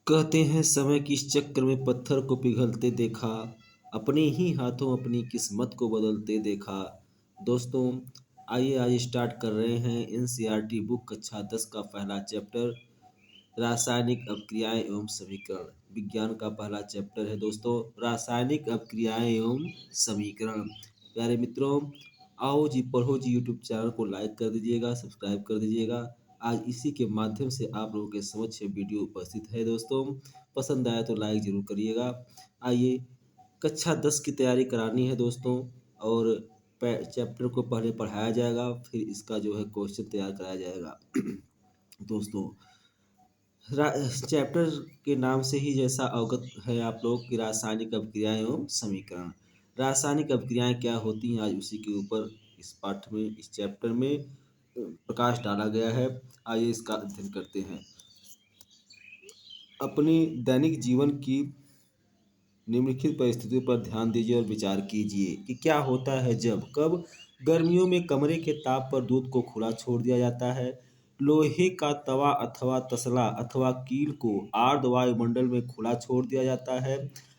कहते हैं समय की इस चक्कर में पत्थर को पिघलते देखा, अपने ही हाथों अपनी किस्मत को बदलते देखा। दोस्तों, आइए आज स्टार्ट कर रहे हैं एनसीईआरटी बुक कक्षा 10 का पहला चैप्टर, रासायनिक अपक्रियाएं एवं समीकरण। विज्ञान का पहला चैप्टर है दोस्तों, रासायनिक अपक्रियाएं एवं समीकरण। प्यारे मित्रों, आओ जी पढ़ो जी यूट्यूब चैनल को लाइक कर दीजिएगा, सब्सक्राइब कर दीजिएगा। आज इसी के माध्यम से आप लोगों के समक्ष ये वीडियो उपस्थित है दोस्तों। पसंद आया तो लाइक ज़रूर करिएगा। आइए, कक्षा 10 की तैयारी करानी है दोस्तों, और चैप्टर को पहले पढ़ाया जाएगा, फिर इसका जो है क्वेश्चन तैयार कराया जाएगा। दोस्तों, चैप्टर के नाम से ही जैसा अवगत है आप लोग कि रासायनिक अपक्रियाएं एवं समीकरण। रासायनिक अपक्रियाएं क्या होती हैं, आज उसी के ऊपर इस पाठ में, इस चैप्टर में प्रकाश डाला गया है। आइए इसका अध्ययन करते हैं। अपनी दैनिक जीवन की निम्नलिखित परिस्थितियों पर ध्यान दीजिए और विचार कीजिए कि क्या होता है जब कब गर्मियों में कमरे के ताप पर दूध को खुला छोड़ दिया जाता है। लोहे का तवा अथवा तसला अथवा कील को आर्द्र वायुमंडल में खुला छोड़ दिया जाता है।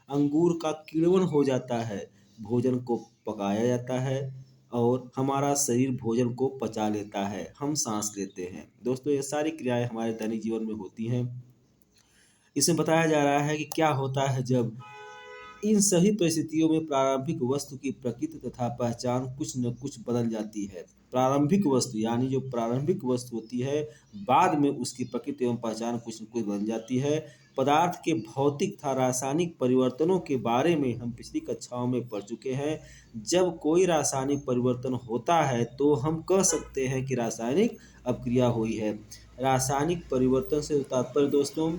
अंगूर का किण्वन हो जाता है, भोजन को पकाया जाता है और हमारा शरीर भोजन को पचा लेता है, हम सांस लेते हैं। दोस्तों, ये सारी क्रियाएं हमारे दैनिक जीवन में होती हैं। इसमें बताया जा रहा है कि क्या होता है जब इन सभी परिस्थितियों में प्रारंभिक वस्तु की प्रकृति तथा पहचान कुछ न कुछ बदल जाती है। प्रारंभिक वस्तु यानी जो प्रारंभिक वस्तु होती है, बाद में उसकी प्रकृति एवं पहचान कुछ न कुछ बदल जाती है। पदार्थ के भौतिक तथा रासायनिक परिवर्तनों के बारे में हम पिछली कक्षाओं में पढ़ चुके हैं। जब कोई रासायनिक परिवर्तन होता है तो हम कह सकते हैं कि रासायनिक अपक्रिया हुई है। रासायनिक परिवर्तन से तात्पर्य दोस्तों,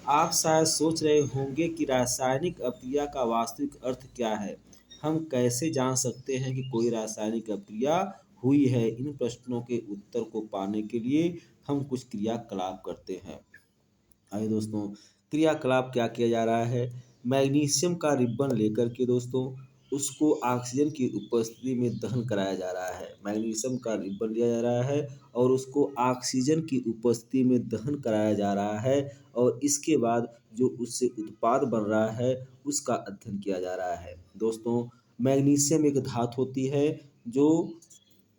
आप शायद सोच रहे होंगे कि रासायनिक अपक्रिया का वास्तविक अर्थ क्या है। हम कैसे जान सकते हैं कि कोई रासायनिक अपक्रिया हुई है। इन प्रश्नों के उत्तर को पाने के लिए हम कुछ क्रियाकलाप करते हैं। आइए दोस्तों, क्रियाकलाप क्या किया जा रहा है। मैग्नीशियम का रिबन लेकर के दोस्तों उसको ऑक्सीजन की उपस्थिति में दहन कराया जा रहा है। मैग्नीशियम का रिबन लिया जा रहा है और उसको ऑक्सीजन की उपस्थिति में दहन कराया जा रहा है, और इसके बाद जो उससे उत्पाद बन रहा है उसका अध्ययन किया जा रहा है। दोस्तों, मैग्नीशियम एक धातु होती है जो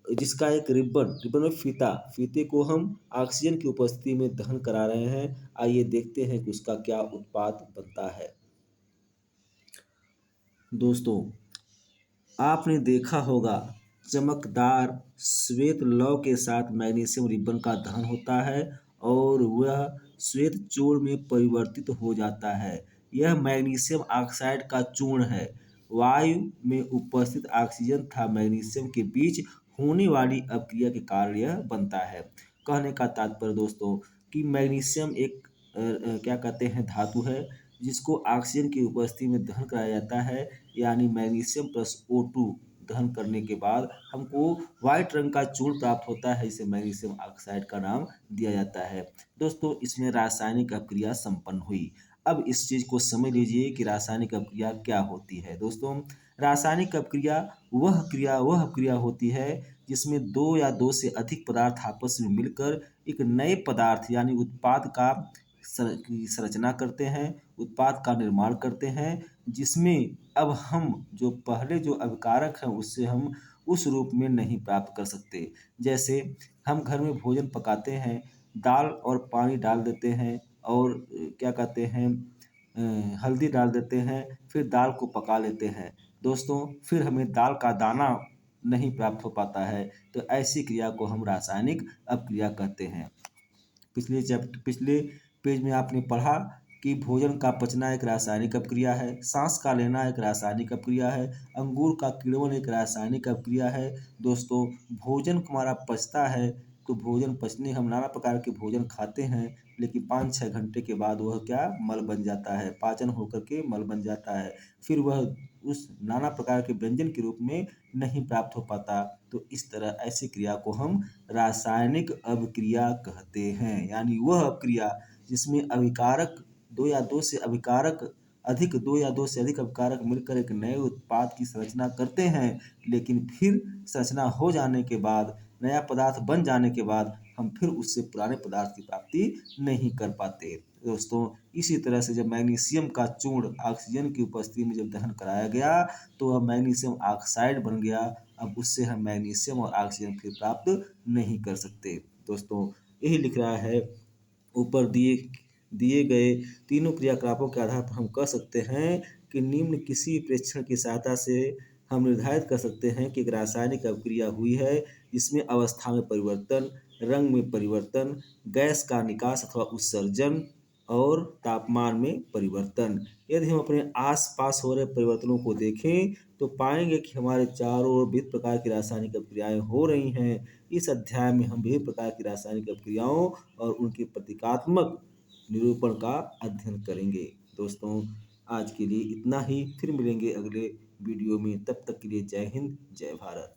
जिसका एक रिबन में फीते को हम ऑक्सीजन की उपस्थिति में दहन करा रहे हैं। आइए देखते हैं कि उसका क्या उत्पाद बनता है। दोस्तों, आपने देखा होगा चमकदार श्वेत लौ के साथ मैग्नीशियम रिबन का दहन होता है और वह श्वेत चूर्ण में परिवर्तित हो जाता है। यह मैग्नीशियम ऑक्साइड का चूर्ण है। वायु में उपस्थित ऑक्सीजन तथा मैग्नीशियम के बीच होने वाली अपक्रिया के कारण यह बनता है। कहने का तात्पर्य दोस्तों कि मैग्नीशियम एक क्या कहते हैं धातु है जिसको ऑक्सीजन की उपस्थिति में दहन कराया जाता है, यानी मैग्नीशियम प्लस O2 दहन करने के बाद हमको व्हाइट रंग का चूर्ण प्राप्त होता है। इसे मैग्नीशियम ऑक्साइड का नाम दिया जाता है। दोस्तों, इसमें रासायनिक अपक्रिया संपन्न हुई। अब इस चीज को समझ लीजिए कि रासायनिक अपक्रिया क्या होती है। दोस्तों, रासायनिक अपक्रिया वह अपक्रिया होती है जिसमें दो या दो से अधिक पदार्थ आपस में मिलकर एक नए पदार्थ यानी उत्पाद का की संरचना करते हैं, उत्पाद का निर्माण करते हैं, जिसमें अब हम जो पहले जो अभिकारक हैं उससे हम उस रूप में नहीं प्राप्त कर सकते। जैसे हम घर में भोजन पकाते हैं, दाल और पानी डाल देते हैं और क्या कहते हैं हल्दी डाल देते हैं, फिर दाल को पका लेते हैं। दोस्तों, फिर हमें दाल का दाना नहीं प्राप्त हो पाता है, तो ऐसी क्रिया को हम रासायनिक अपक्रिया कहते हैं। पिछले पेज में आपने पढ़ा कि भोजन का पचना एक रासायनिक अपक्रिया है, सांस का लेना एक रासायनिक अपक्रिया है, अंगूर का किण्वन एक रासायनिक अपक्रिया है। दोस्तों, भोजन हमारा पचता है तो भोजन पचने हम नाना प्रकार के भोजन खाते हैं, लेकिन 5-6 घंटे के बाद वह क्या मल बन जाता है, पाचन होकर के मल बन जाता है, फिर वह उस नाना प्रकार के व्यंजन के रूप में नहीं प्राप्त हो पाता। तो इस तरह ऐसी क्रिया को हम रासायनिक अपक्रिया कहते हैं, यानी वह अपक्रिया जिसमें अभिकारक दो या दो से अधिक अभिकारक मिलकर एक नए उत्पाद की संरचना करते हैं, लेकिन फिर संरचना हो जाने के बाद, नया पदार्थ बन जाने के बाद हम फिर उससे पुराने पदार्थ की प्राप्ति नहीं कर पाते। दोस्तों, इसी तरह से जब मैग्नीशियम का चूर्ण ऑक्सीजन की उपस्थिति में जब दहन कराया गया तो वह मैग्नीशियम ऑक्साइड बन गया। अब उससे हम मैग्नीशियम और ऑक्सीजन फिर प्राप्त नहीं कर सकते। दोस्तों, यही लिख रहा है ऊपर दिए दिए गए तीनों क्रियाकलापों के आधार पर हम कह सकते हैं कि निम्न किसी प्रेक्षण की सहायता से हम निर्धारित कर सकते हैं कि एक रासायनिक अभिक्रिया हुई है जिसमें अवस्था में परिवर्तन, रंग में परिवर्तन, गैस का निकास अथवा उत्सर्जन और तापमान में परिवर्तन। यदि हम अपने आसपास हो रहे परिवर्तनों को देखें तो पाएंगे कि हमारे चारों ओर विभिन्न प्रकार की रासायनिक अभिक्रियाएं हो रही हैं। इस अध्याय में हम विभिन्न प्रकार की रासायनिक अभिक्रियाओं और उनके प्रतीकात्मक निरूपण का अध्ययन करेंगे। दोस्तों, आज के लिए इतना ही। फिर मिलेंगे अगले वीडियो में। तब तक के लिए जय हिंद, जय भारत।